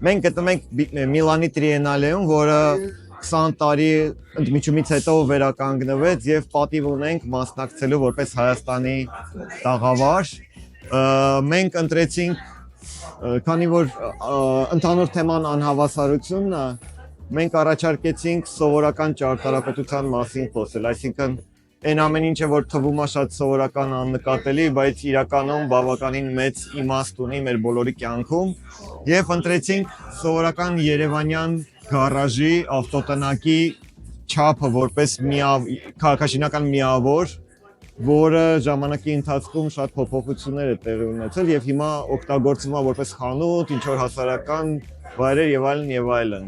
Մենք գտնում ենք Միլանի Տրիենալեում, որը 20 տարի ընդմիջումից հետո վերականգնվեց եւ պատիվ ունենք մասնակցելու որպես Հայաստանի տաղավար։ Մենք ընտրեցինք, քանի որ ընդհանուր թեման անհավասարությունն է, մենք առաջարկեցինք սովորական ճարտարապետության մասին խոսել, այսինքն այն ամեն ինչը, որ թվում է շատ սովորական աննկատելի, բայց իրականում բավականին մեծ իմաստ ունի մեր բոլորի կյանքում, եւ ընտրեցինք սովորական երևանյան գարաժի ավտոտնակի չափը որպես քաղաքաշինական միավոր, որը ժամանակի ընթացքում շատ փոփոխություններ է տեղի ունեցել եւ հիմա օգտագործվում է որպես խանութ, ինչ որ հասարակական վայրեր եւ այլն եւ այլն։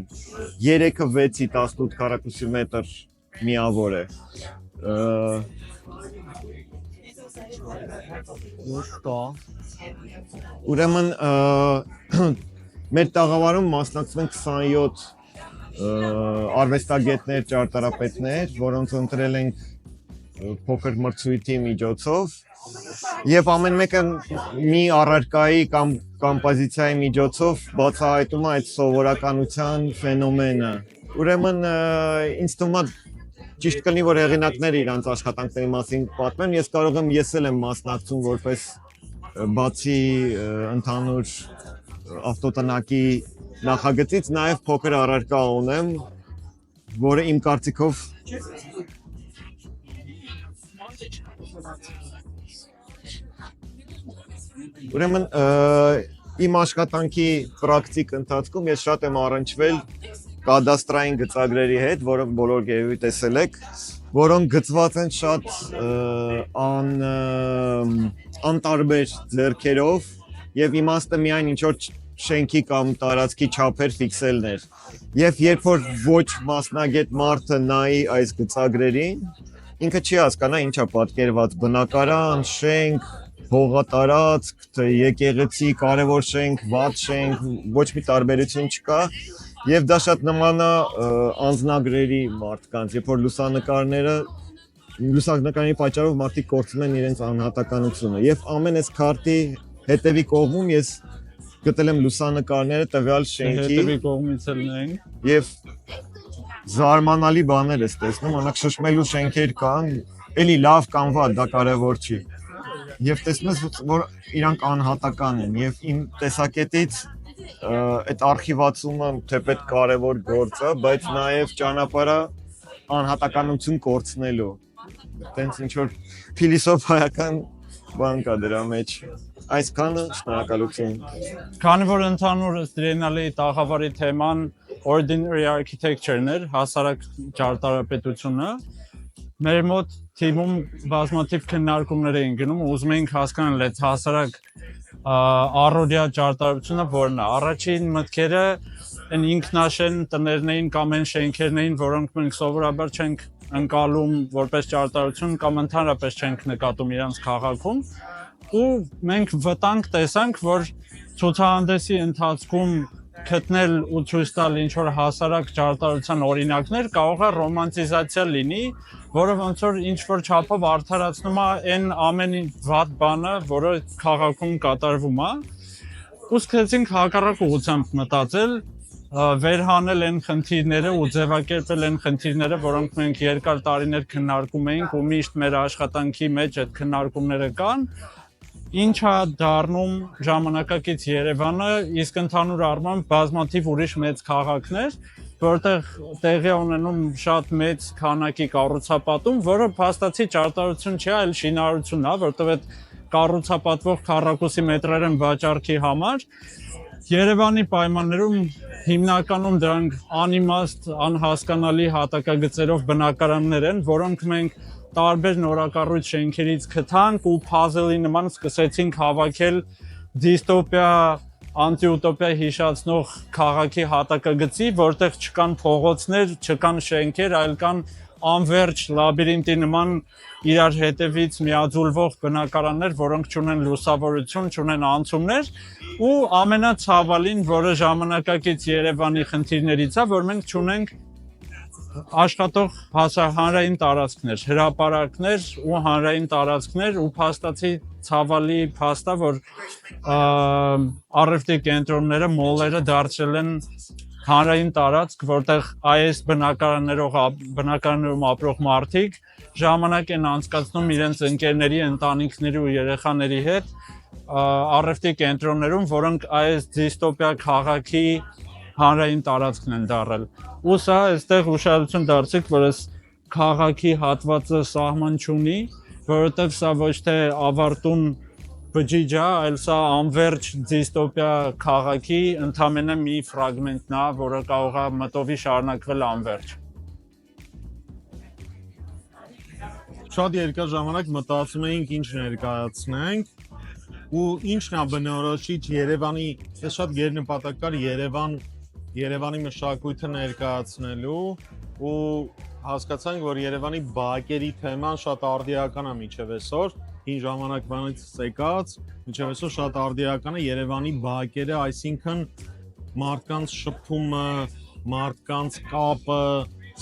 3-ը 6-ի 18 քառակուսի մետր միավոր է։ Ուրեմն մեր տաղավարում մասնակցում են 27 արվեստագետներ, ճարտարապետներ, որոնց ընտրել ենք փոքր մրցույթի միջոցով եւ ամեն մեկը մի առարկայի կամ կոմպոզիցիայի միջոցով բացահայտում է այդ սովորականության ֆենոմենը։ Ուրեմն ինձ թվում է ճիշտ կլինի, որ հեղինակները իրանց աշխատանքների մասին պատմեն, ես կարող եմ ես էլ եմ մասնակցում որպես բացի ընդհանուր ավտոտնակի նախագծից նաև փոքր առարկա ունեմ, որը իմ կարծիքով Ուրեմն իմ աշխատանքի պրակտիկ ընթացքում ես շատ եմ առնչվել կադաստրային գծագրերի հետ, որոնք բոլոր գերեւի տեսել եք, որոնք գծված են շատ անտարբեր ձեռքերով եւ իմաստը միայն ինչ որ շենքի կամ տարածքի չափեր ֆիքսելն էր։ Եվ երբ որ ոչ մասնագետ մարդը նայի այս գծագրերին, ինքը չի հասկանա ինչա պատկերված բնակարան, շենք, հողատարածք, թե եկեղեցի, կարևոր շենք, վատ շենք, ոչ մի տարբերություն չկա եւ դա շատ նման է անձնագրերի մարդկանց, երբ որ լուսանկարների պատճառով մարդիկ կորցնում են իրենց անհատականությունը եւ ամեն այս քարտի հետևի կողմում ես գտել եմ լուսանկարները տվյալ շենքի հետևի կողմից էլ նայենք եւ զարմանալի բաներ ես տեսնում, օրինակ շշմելու շենքեր կան, էլի լավ կամ վատ, դա կարևոր չի։ Եվ տեսնում ես, որ իրանք անհատական են եւ իմ տեսակետից այդ արխիվացումը թեպետ կարևոր գործ է, բայց նաեւ ճանապարհը անհատականություն կորցնելու։ Տենց ինչ որ փիլիսոփայական բան կա դրա մեջ։ Այսքանը շնորհակալություն։ Քանի որ ընդհանուր Տրիենալեի տաղավարի թեման ordinary architecture-ն էր, հասարակ ճարտարապետությունը, մեր մոտ թիմում բազմաթիվ քննարկումներ էին գնում, ուզում էինք հասկանալ այդ հասարակ առօրյա ճարտարապետությունը որն է։ Առաջին մտքերը այն ինքնաշեն տներն էին կամ այն շենքերն էին, որոնք մենք սովորաբար չենք ընկալում որպես ճարտարություն կամ ընդհանրապես չենք նկատում իրենց քաղաքում։ Ու մենք վտանգ տեսանք, որ ցուցահանդեսի ընթացքում գտնել ու ցույց տալ ինչ-որ հասարակ ճարտարության օրինակներ կարող է ռոմանտիզացիա լինի, որը ոնց որ ինչ-որ չափով արդարացնում է այն ամեն վատ բանը, որը քաղաքում կատարվում է։ Ու սկսեցինք հակառակ ուղղությամբ մտածել, վերհանել այն խնդիրները ու ձևակերպել այն խնդիրները, որոնք մենք երկար տարիներ քննարկում էինք ու միշտ մեր աշխատանքի մեջ այդ քննարկումները կան։ Ինչ է դառնում ժամանակակից Երևանը, իսկ ընդհանուր առմամբ բազմաթիվ ուրիշ մեծ քաղաքներ, որտեղ տեղի ունենում շատ մեծ քանակի կառուցապատում, որը փաստացի ճարտարություն չի, այլ շինարարություն է, որտեղ այդ կառուցապատվող քառակուսի մետրերն վաճառքի համար Երևանի պայմաններում հիմնականում դրանք անիմաստ, անհասկանալի հատակագծերով բնակարաններ են, որոնք մենք տարբեր նորակառույց շենքերից գտանք ու փազելի նման սկսեցինք հավաքել դիստոպիա, անտիուտոպիա հիշացնող քաղաքի հատակագծի, որտեղ չկան փողոցներ, չկան շենքեր, այլ կան անվերջ լաբիրինտի նման իրար հետևից միաձուլվող բնակարաններ, որոնք չունեն լուսավորություն, չունեն անցումներ, ու ամենացավալին, որը ժամանակակից Երևանի խնդիրներից է, որ մենք չունենք աշխատող հանրային տարածքներ, հրապարակներ ու հանրային տարածքներ ու փաստացի ցավալի փաստա, որ առևտրի կենտրոնները, մոլերը դարձել են հանրային տարածք, որտեղ այս բնակարաններում ապրող մարդիկ ժամանակ են անցկացնում իրենց ընկերների, ընտանիքների ու երեխաների հետ առևտրի կենտրոններում, որոնք այս դիստոպիա քաղաքի հանրային տարածքն են դարել։ Ու սա այստեղ ուշադրություն դարձիք, որ այս քաղաքի հատվածը սահման չունի, որովհետև սա ոչ թե ավարտուն բջիջ է, այլ սա անվերջ դիստոպիա քաղաքի ընդամենը մի ֆրագմենտն է, որը կարող է մտովի շարունակվել անվերջ։ Շատ երկար ժամանակ մտածում էինք ինչ ներկայացնենք ու ինչն է բնորոշիչ Երևանի, ես շատ գերնպատակ կար Երևանի մշակույթը ներկայացնելու ու հասկացանք, որ Երևանի բակերի թեման շատ արդիական է մինչև այսօր, հին ժամանակվանից եկած, մինչև այսօր շատ արդիական է Երևանի բակերը, այսինքն մարդկանց շփումը, մարդկանց կապը,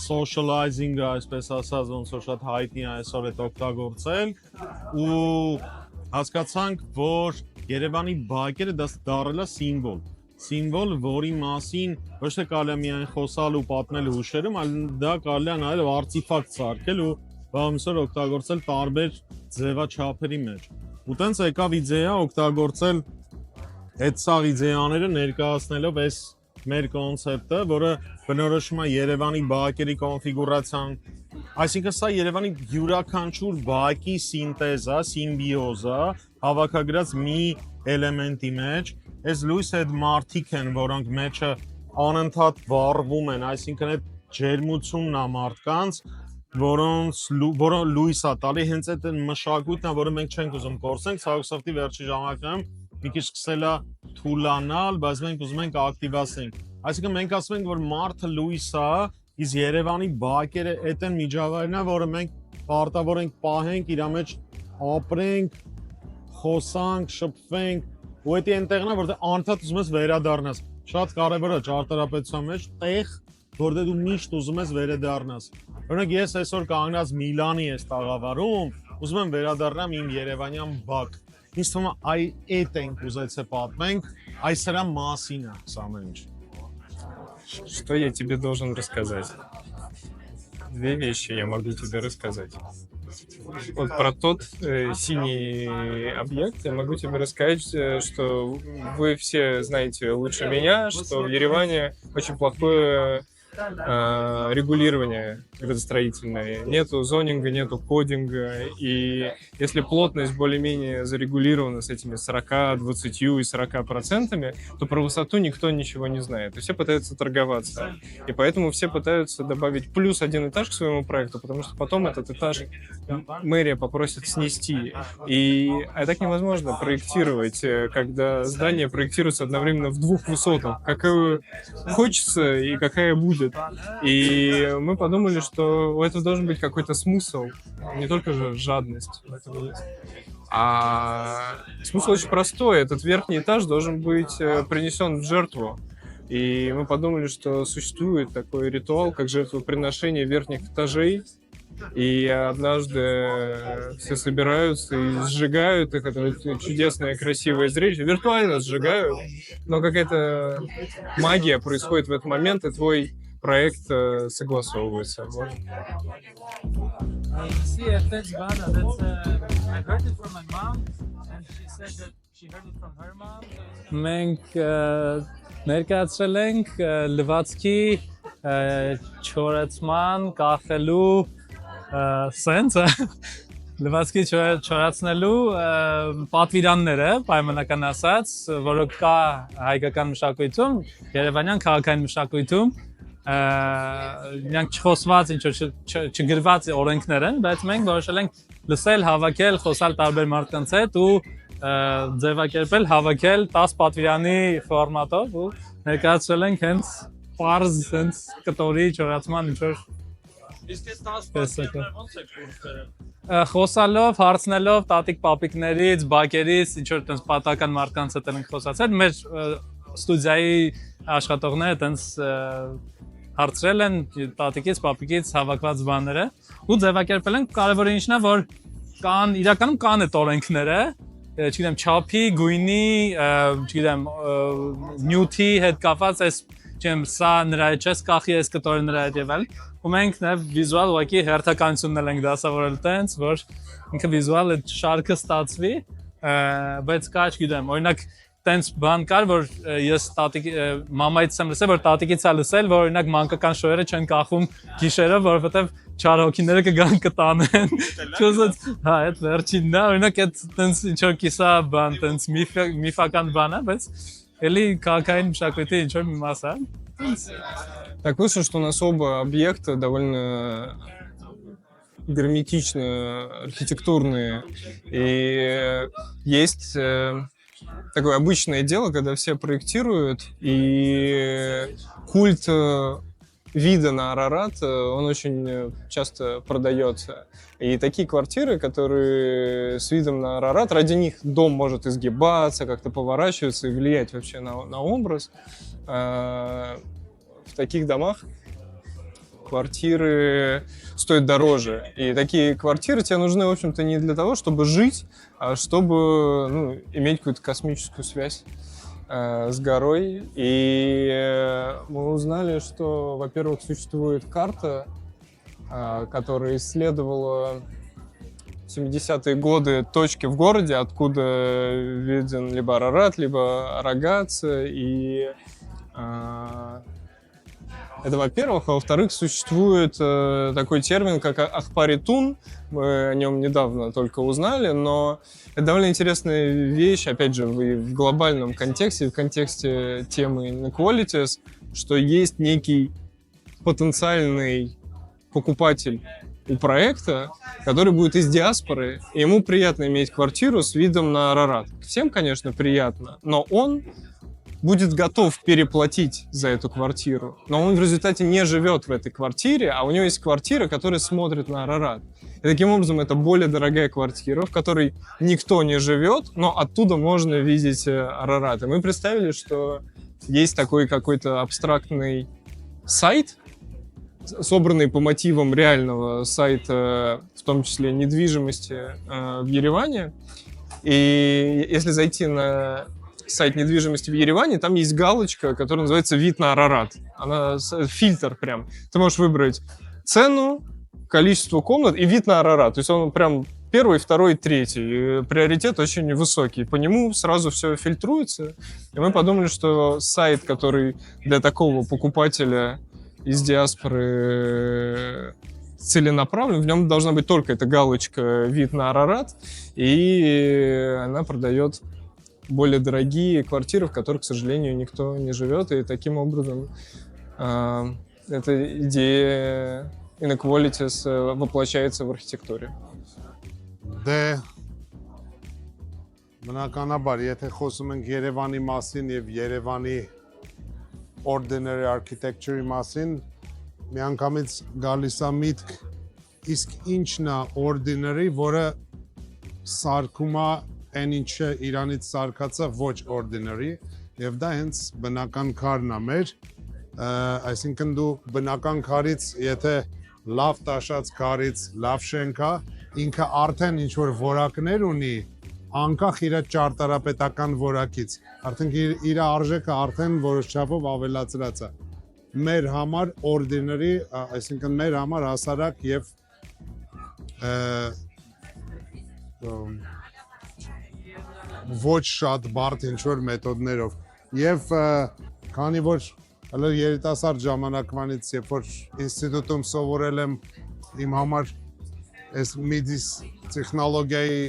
socializing-ը, այսպես ասած, ոնց որ շատ հայտնի է այսօր այդ օգտագործել ու հասկացանք, որ Երևանի բակերը դա դառել է սիմվոլ, որի մասին ոչ թե կարելի է միայն խոսալ ու պատմել հուշերում, այլ դա կարելի է նաև արտիֆակտ սարքել ու բազմիցս օգտագործել տարբեր ձևաչափերի մեջ։ Ու տենց եկավ իդեա օգտագործել այդ սաղ իդեաները ներկայացնելով այս մեր կոնցեպտը, որը բնորոշում է Երևանի բակերի կոնֆիգուրացիան, այսինքն սա Երևանի յուրաքանչյուր բակի սինտեզ է, սիմբիոզ է, հավաքագրած մի էլեմենտի մեջ, այս լույսը այդ մարդիկ են, որոնք մեջը անընդհատ վառվում են, այսինքն այդ ջերմությունն է մարդկանց, որոնց լույս է տալի, հենց այդ մշակույթն է, որը մենք չենք ուզում կորցնենք, ցավոք վերջի ժամանակներում մի քիչ սկսել է թուլանալ, բայց մենք ուզում ենք ակտիվացնենք։ Այսինքն մենք ասում ենք, որ մարդը լույս է, իսկ Երևանի բակերը այդ են միջավայրն է, որը մենք պարտավոր ենք պահենք, իր մեջ ապրենք, խոսանք, շփվենք, ու դա այնտեղն է, որտեղ անընդհատ ուզում ես վերադառնաս։ Շատ կարևոր է ճարտարապետության մեջ տեղ, որտեղ դու միշտ ուզում ես վերադառնաս։ Օրինակ ես այսօր կանգնած Միլանի ես տաղավարում, ուզում եմ վերադառնամ իմ երևանյան բակ։ Ինձ թվում է այդ ենք ուզեցե պատմենք, այս սրա մասին է սա ամեն ինչ։ Что я тебе должен рассказать? Две вещи я могу тебе рассказать. Вот про тот синий объект я могу тебе рассказать, что вы все знаете лучше меня, что в Ереване очень плохое регулирование градостроительное. Нету зонинга, нету кодинга. И если плотность более-менее зарегулирована с этими 40, 20 и 40%, то про высоту никто ничего не знает. И все пытаются торговаться. И поэтому все пытаются добавить плюс один этаж к своему проекту, потому что потом этот этаж мэрия попросит снести. И так невозможно проектировать, когда здание проектируется одновременно в двух высотах. Какую хочется и какая будет. И мы подумали, что у этого должен быть какой-то смысл, не только же жадность. А смысл очень простой. Этот верхний этаж должен быть принесен в жертву. И мы подумали, что существует такой ритуал, как жертвоприношение верхних этажей. И однажды все собираются и сжигают их. Это чудесное, красивое зрелище. Виртуально сжигают, но какая-то магия происходит в этот момент, и твой проект согласовывается. Մենք ներկայացրել ենք լվացքի չորացման կախելու սենսը լվացքի չորացնելու պատվիրանները, պայմանական ասած, որոնք կա հայկական մշակույթում, երևանյան քաղաքային մշակույթում, նրանք չխոսված, ինչ որ չգրված օրենքներ են, բայց մենք որոշել ենք լսել, հավաքել, խոսալ տարբեր մարդկանց հետ ու ձևակերպել, հավաքել 10 պատվիրանի ֆորմատով ու ներկայացրել ենք հենց պարզ, հենց կտորի չորացման ինչ որ Իսկ այս 10 պատկերներ ո՞նց է կուրսերը։ Խոսալով, հարցնելով տատիկ պապիկներից, բակերից, ինչ որ տենց պատական մարդկանց հետ ենք խոսացել, մեր ստուդիայի աշխատողները տենց հարցրել են տատիկից, պապիկից հավաքված բաները ու ձևակերպել են կարևորը ինչն է որ կան իրականում կան այդ օրենքները, չգիտեմ, չափի, գույնի, չգիտեմ, նյութի հետ կապված այս, չգիտեմ, սա նրա հետ չես կախի, այս կտորը նրա հետ եւ այլ։ Ու մենք նաեւ վիզուալ ուղղակի հերթականությունն ենք դասավորել տենց, որ ինքը վիզուալ այդ շարքը ստացվի, բայց կա, չգիտեմ, օրինակ տենց բան կար, որ ես մամայից եմ լսել, որ տատիկից է լսել, որ օրինակ մանկական շոյերը չեն կախում գիշերով, որովհետև չար հոգիները կգան կտանեն։ Չոզած, հա, այդ վերջինն է, օրինակ այդ տենց ինչ-որ կիսա բան, տենց միֆական բան է, բայց էլի քաղաքային մշակույթի ինչ-որ մի մաս է։ Так вышло, что у нас оба объекта довольно герметично архитектурные. И есть такое обычное дело, когда все проектируют, и культ вида на Арарат, он очень часто продается. И такие квартиры, которые с видом на Арарат, ради них дом может изгибаться, как-то поворачиваться и влиять вообще на образ. В таких домах квартиры стоят дороже. И такие квартиры тебе нужны, в общем-то, не для того, чтобы жить, а чтобы иметь какую-то космическую связь с горой. И мы узнали, что, во-первых, существует карта, которая исследовала в 70-е годы точки в городе, откуда виден либо Арарат, либо Арагац. И это, во-первых. А во-вторых, существует такой термин, как Ахпаритун. Мы о нем недавно только узнали, но это довольно интересная вещь, опять же, в глобальном контексте, в контексте темы inequalities, что есть некий потенциальный покупатель у проекта, который будет из диаспоры, и ему приятно иметь квартиру с видом на Арарат. Всем, конечно, приятно, но он будет готов переплатить за эту квартиру, но он в результате не живет в этой квартире, а у него есть квартира, которая смотрит на Арарат. И таким образом это более дорогая квартира, в которой никто не живет, но оттуда можно видеть Арарат. И мы представили, что есть такой какой-то абстрактный сайт, собранный по мотивам реального сайта, в том числе недвижимости в Ереване. И если зайти на сайт недвижимости в Ереване, там есть галочка, которая называется «Вид на Арарат». Она фильтр прям. Ты можешь выбрать цену, количество комнат и вид на Арарат. То есть он прям первый, второй, третий. И приоритет очень высокий. По нему сразу все фильтруется. И мы подумали, что сайт, который для такого покупателя из диаспоры целенаправлен, в нем должна быть только эта галочка «Вид на Арарат», и она продает более дорогие квартиры, в которых, к сожалению, никто не живет. И таким образом эта идея inequalities воплощается в архитектуре. Դե բնականաբար, եթե խոսում ենք Երևանի մասին եւ Երևանի ordinary architecture-ի մասին, միանգամից գալիս է միտք, իսկ ինչն է ordinary, որը սարքում է այն ինչը իրանից սարքած է ոչ ordinary, եւ դա հենց բնական քարն է մեր, այսինքն դու բնական քարից, եթե լավ տաշած քարից լավ շենք է, ինքը արդեն ինչ որ որակներ ունի, անկախ իր ճարտարապետական որակից, արդեն իր արժեքը արդեն որոշ չափով ավելացրած է։ Մեր համար ordinary, այսինքն մեր համար հասարակ եւ ոչ շատ բարդ ինչ որ մեթոդներով։ Եվ քանի որ հələ երիտասարդ ժամանակվանից, երբ որ ինստիտուտում սովորել եմ, իմ համար այս MIDIS տեխնոլոգիայի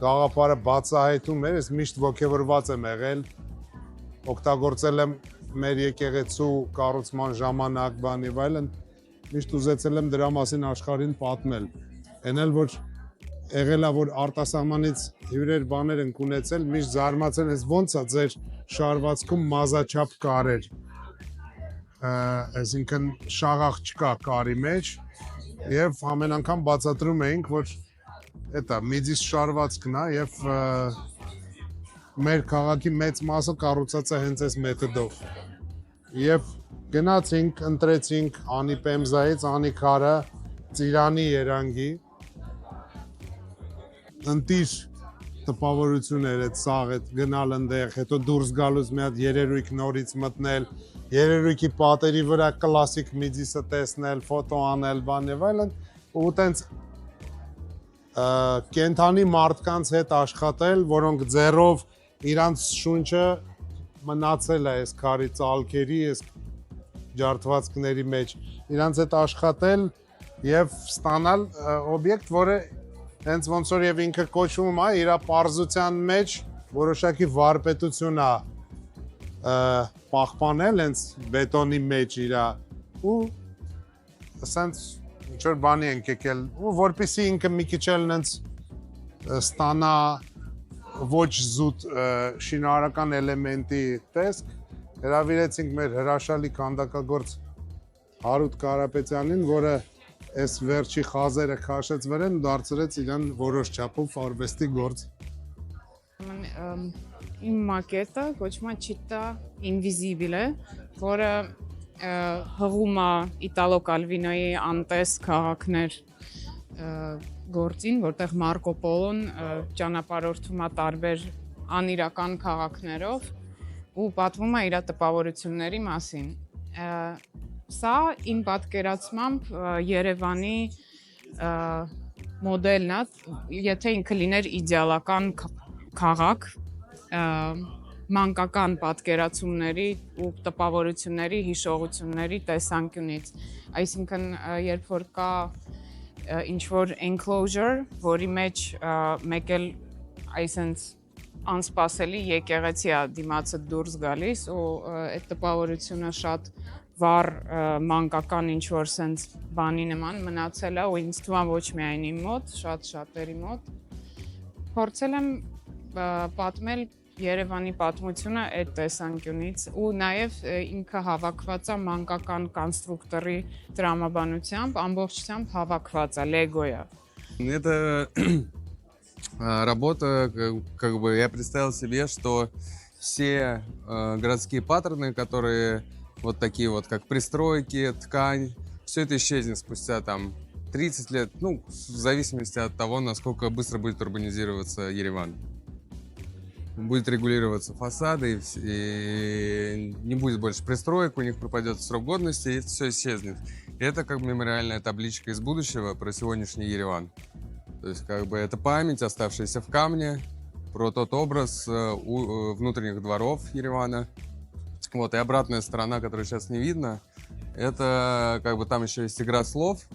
գաղափարը բացահայտում էր, ես միշտ ոգևորված եմ եղել, օգտագործել եմ մեր եկեղեցու կառուցման ժամանակ, բան եւ այլն, միշտ ուզեցել եմ դրա մասին աշխարհին պատմել։ Էն էլ որ եղել է, որ արտասահմանից հյուրեր բաներ են ունեցել, միշտ զարմացել ես ոնց է ձեր շարվածքում մազաչափ կարեր, այսինքն շաղախ չկա կարի մեջ, եւ ամեն անգամ բացատրում էինք, որ էտա MIDIS շարվածքն է եւ մեր քաղաքի մեծ մասը կառուցած է հենց այս մեթոդով։ Եվ Գնացինք, ընտրեցինք Անի Պեմզայից, Անի քարը, Ծիրանի երանգի։ Ընտիր տպավորություններ այդ սաղ այդ գնալ ընդեղ, հետո դուրս գալուց մի հատ երերույք նորից մտնել, երերույքի պատերի վրա կլասիկ միդիսը տեսնել, ֆոտո անել, բան եւ այլն, ու տենց կենթանի մարդկանց հետ աշխատել, որոնք ձեռով իրանց շունչը մնացել է այս քարի ծալքերի, այս ջարդվածքների մեջ, իրանց հետ աշխատել եւ ստանալ օբյեկտ, որը հենց ոնց որ եւ ինքը կոչվում է իր պարզության մեջ որոշակի վարպետություն է պահպանել հենց բետոնի մեջ իր ու ասենց ինչ որ բանի ենք եկել ու որպեսզի ինքը մի քիչ էլ հենց ստանա ոչ զուտ շինարարական էլեմենտի տեսք հրավիրեցինք մեր հրաշալի քանդակագործ Հարութ Կարապետյանին, որը այս վերջի խազերը քաշեց վրան, դարձրեց իրան որոշ չափով արվեստի գործ։ Իմ մակետը կոչվում է Città Invisibile, որը հղում է Իտալո Կալվինոյի անտես քաղաքներ գործին, որտեղ Մարկո Պոլոն ճանապարհորդում է տարբեր անիրական քաղաքներով ու պատմում է իր տպավորությունների մասին։ Սա իմ պատկերացմամբ Երևանի մոդելն է, եթե ինքը լիներ իդեալական քաղաք, մանկական պատկերացումների ու տպավորությունների, հիշողությունների տեսանկյունից։ Այսինքն, երբ որ կա ինչ-որ enclosure, որի մեջ մեկ էլ այսենց անսպասելի եկեղեցի է դիմացը դուրս գալիս ու այդ տպավորությունը շատ վառ մանկական ինչ-որ սենց բանի նման մնացել է ու ինձ թվում է ոչ միայն իմ մոտ, շատ շատերի մոտ։ Փորձել եմ պատմել Երևանի պատմությունը այդ տեսանկյունից ու նաև ինքը հավաքված է մանկական կոնստրուկտորի տրամաբանությամբ, ամբողջությամբ հավաքված է, լեգոյա։ Это работа, как бы я представил себе, что все городские паттерны, которые вот такие вот, как пристройки, ткань, все это исчезнет спустя там 30 лет, ну, в зависимости от того, насколько быстро будет урбанизироваться Ереван. Будет регулироваться фасады, и не будет больше пристроек, у них пропадет срок годности, и это все исчезнет. И это как мемориальная табличка из будущего про сегодняшний Ереван. То есть как бы это память, оставшаяся в камне, про тот образ внутренних дворов Еревана. Вот, и обратная сторона, которую сейчас не видно, это как бы там еще есть игра слов,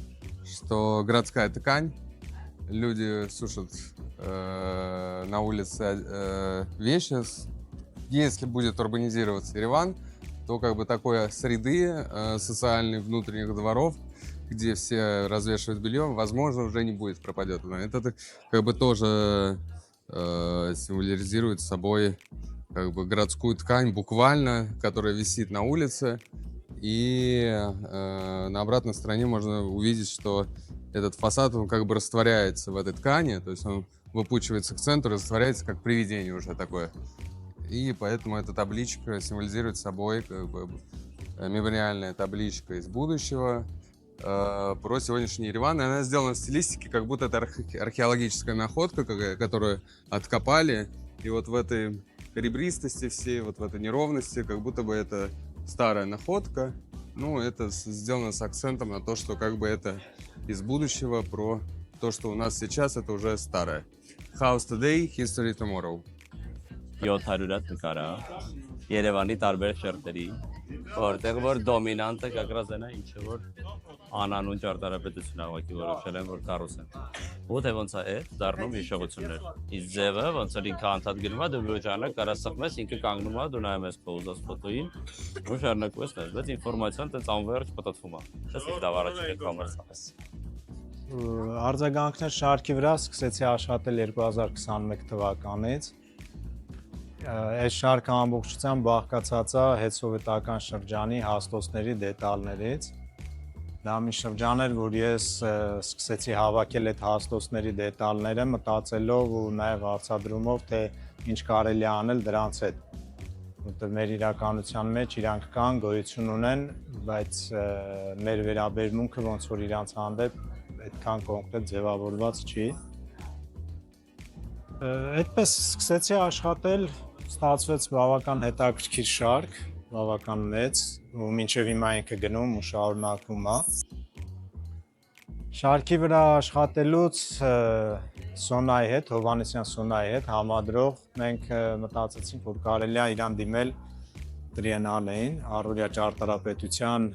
что городская ткань, люди сушат на улице вещи. Если будет урбанизироваться Ереван, то как бы такой среды социальной внутренних дворов, где все развешивают белье, возможно, уже не будет, пропадет. Это как бы тоже символизирует собой как бы городскую ткань буквально, которая висит на улице. И на обратной стороне можно увидеть, что этот фасад, он как бы растворяется в этой ткани, то есть он выпучивается к центру, растворяется как привидение уже такое. И поэтому эта табличка символизирует собой как бы мемориальная табличка из будущего про сегодняшний Ереван. И она сделана в стилистике, как будто это археологическая находка, которую откопали. И вот в этой ребристости всей, вот в этой неровности, как будто бы это старая находка. Ну, это сделано с акцентом на то, что как бы это из будущего, про то, что у нас сейчас, это уже старое. House today, history tomorrow. 700 նկար է Երևանի տարբեր շերտերի, որտեղ որ դոմինանտը կակրազենա ինչը որ անանուն ճարտարապետություն ավակի որոշել են որ կառուցեն։ Ու թե ոնց է դառնում հիշողություններ։ Իսկ ձևը ոնց որ ինքը անդադ գնում է դու ոչանը կարա սխմես ինքը կանգնում է դու նայում ես փոզած ֆոտոին ու շարունակում ես նայել, բայց ինֆորմացիան տենց անվերջ պատտվում է։ Չես ինչ դա առաջին կոմերսապես։ Արձագանքներ շարքի վրա սկսեցի աշխատել 2021 թվականից։ Այս շարքը ամբողջությամբ բաղկացած է հետսովետական շրջանի հաստոցների դետալներից։ Դա մի շրջան էր, որ ես սկսեցի հավաքել այդ հաստոցների դետալները, մտածելով ու նաև հարցադրումով, թե ինչ կարելի է անել դրանց հետ։ որտեղ մեր իրականության մեջ իրանք կան, գոյություն ունեն, բայց մեր վերաբերմունքը ոնց որ իրանց հանդեպ այդքան կոնկրետ ձևավորված չի։ Այդպես սկսեցի աշխատել, ստացվեց բավական հետաքրքիր շարք, բավական մեծ, ու մինչև հիմա ինքը գնում ու շարունակվում է։ Շարքի վրա աշխատելուց Սոնայի հետ, Հովհաննեսյան Սոնայի հետ համադրող մենք մտածեցինք, որ կարելի է իրան դիմել տրիենալեին, առօրյա ճարտարապետության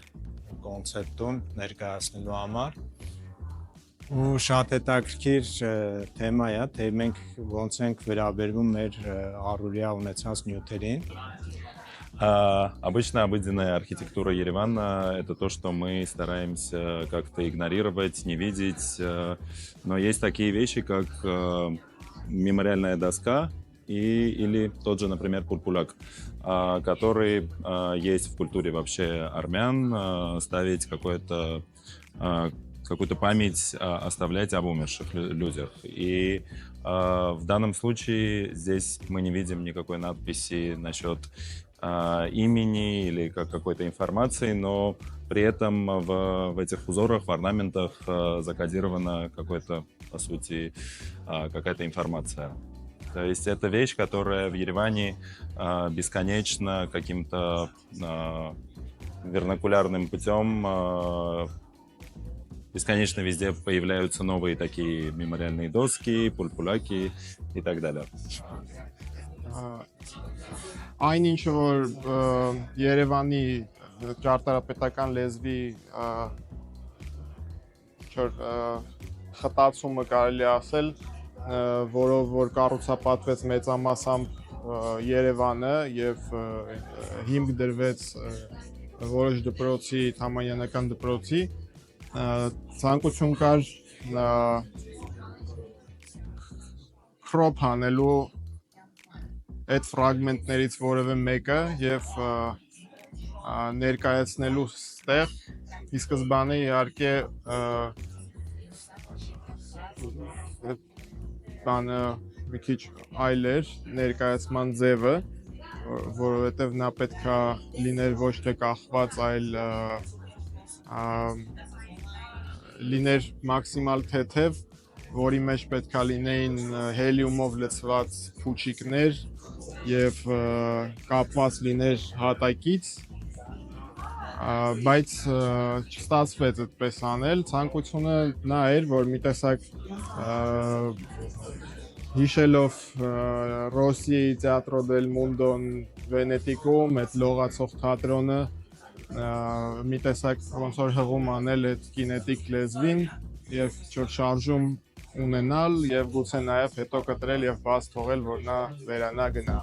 կոնցեպտում ներկայացնելու համար։ Ու շատ հետաքրքիր թեմա է, թե մենք ոնց ենք վերաբերվում մեր առօրյա ունեցած նյութերին։ Обычно обыденная архитектура Еревана – это то, что мы стараемся как-то игнорировать, не видеть. Но есть такие вещи, как мемориальная доска или тот же, например, пульпуляк, который есть в культуре вообще армян, ставить какую-то память, оставлять об умерших людях. И в данном случае здесь мы не видим никакой надписи насчет имени или какой-то информации, но при этом в этих узорах, в орнаментах закодирована какой-то, по сути, какая-то информация. То есть это вещь, которая в Ереване бесконечно каким-то вернакулярным путем бесконечно везде появляются новые такие мемориальные доски, пульпуляки и так далее. Այն ինչ որ Երևանի ճարտարապետական լեզվի խտացումը կարելի ասել, որով որ կառուցապատվեց մեծամասամբ Երևանը եւ հիմք դրվեց որոշ դպրոցի, համայանական դպրոցի, ցանկություն կար քրոփ անելու այդ ֆրագմենտներից որևէ մեկը եւ ներկայացնելու ստեղ ի սկզբանե իհարկե բանը մի քիչ այլ էր ներկայացման ձևը, որովհետեւ նա պետքա լիներ ոչ թե կախված, այլ լիներ մաքսիմալ թեթև, որի մեջ պետքա լինեին հելիումով լցված փուչիկներ եւ կապված լիներ հատակից, բայց չստացվեց այդպես անել, ցանկությունը նա էր, որ մի տեսակ հիշելով Ռոսիայի Teatro del Mundo-ն Վենետիկում, այդ լողացող թատրոնը, մի տեսակ ոնց որ հղում անել այդ կինետիկ լեզվին եւ շարժում ունենալ եւ գուցե նաեւ հետո կտրել եւ բաց թողել, որ նա վերանա գնա։